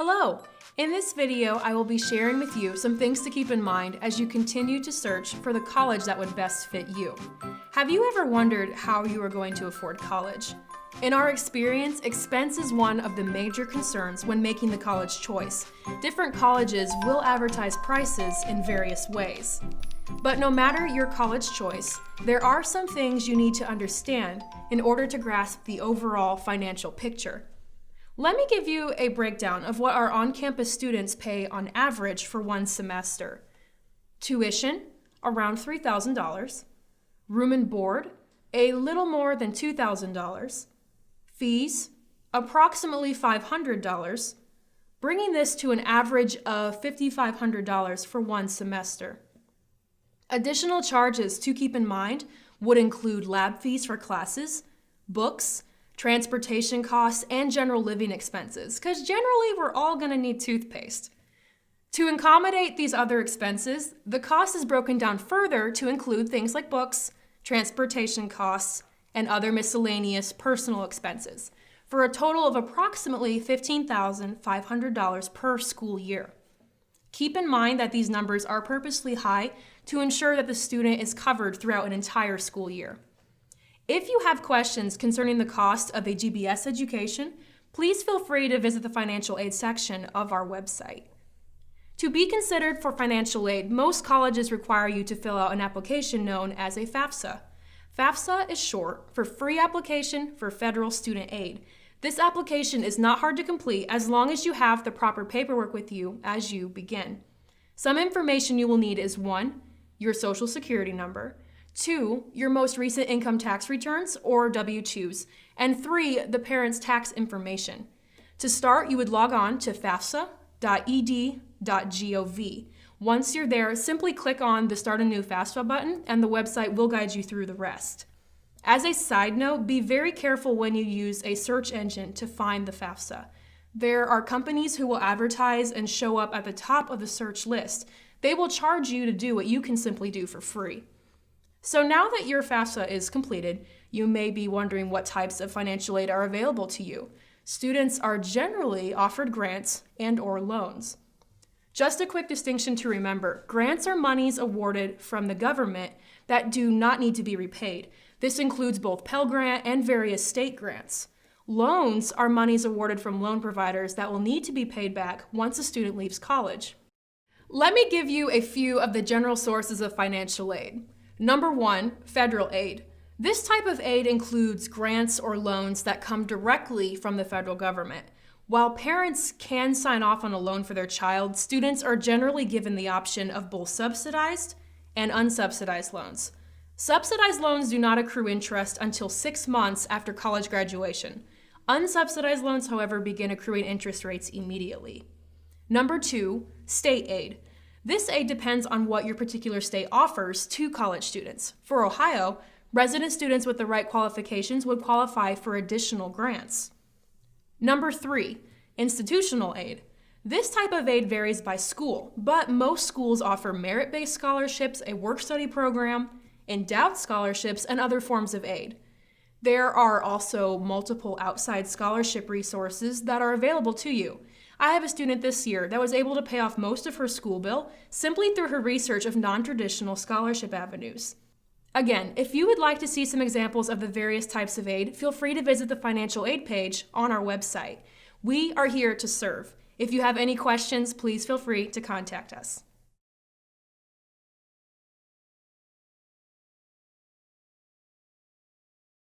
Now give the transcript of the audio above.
Hello! In this video, I will be sharing with you some things to keep in mind as you continue to search for the college that would best fit you. Have you ever wondered how you are going to afford college? In our experience, expense is one of the major concerns when making the college choice. Different colleges will advertise prices in various ways. But no matter your college choice, there are some things you need to understand in order to grasp the overall financial picture. Let me give you a breakdown of what our on-campus students pay on average for one semester. Tuition, around $3,000. Room and board, a little more than $2,000. Fees, approximately $500, bringing this to an average of $5,500 for one semester. Additional charges to keep in mind would include lab fees for classes, books, transportation costs, and general living expenses, because generally we're all going to need toothpaste. To accommodate these other expenses, the cost is broken down further to include things like books, transportation costs, and other miscellaneous personal expenses, for a total of approximately $15,500 per school year. Keep in mind that these numbers are purposely high to ensure that the student is covered throughout an entire school year. If you have questions concerning the cost of a GBS education, please feel free to visit the financial aid section of our website. To be considered for financial aid, most colleges require you to fill out an application known as a FAFSA. FAFSA is short for Free Application for Federal Student Aid. This application is not hard to complete as long as you have the proper paperwork with you as you begin. Some information you will need is 1, your social security number, 2, your most recent income tax returns or W-2s, and 3, the parent's tax information. To start, you would log on to fafsa.ed.gov. Once you're there, simply click on the Start a New FAFSA button and the website will guide you through the rest. As a side note, be very careful when you use a search engine to find the FAFSA. There are companies who will advertise and show up at the top of the search list. They will charge you to do what you can simply do for free. So now that your FAFSA is completed, you may be wondering what types of financial aid are available to you. Students are generally offered grants and/or loans. Just a quick distinction to remember, grants are monies awarded from the government that do not need to be repaid. This includes both Pell Grant and various state grants. Loans are monies awarded from loan providers that will need to be paid back once a student leaves college. Let me give you a few of the general sources of financial aid. Number 1, federal aid. This type of aid includes grants or loans that come directly from the federal government. While parents can sign off on a loan for their child, students are generally given the option of both subsidized and unsubsidized loans. Subsidized loans do not accrue interest until 6 months after college graduation. Unsubsidized loans, however, begin accruing interest rates immediately. Number 2, state aid. This aid depends on what your particular state offers to college students. For Ohio, resident students with the right qualifications would qualify for additional grants. Number 3, institutional aid. This type of aid varies by school, but most schools offer merit-based scholarships, a work-study program, endowed scholarships, and other forms of aid. There are also multiple outside scholarship resources that are available to you. I have a student this year that was able to pay off most of her school bill simply through her research of non-traditional scholarship avenues. Again, if you would like to see some examples of the various types of aid, feel free to visit the financial aid page on our website. We are here to serve. If you have any questions, please feel free to contact us.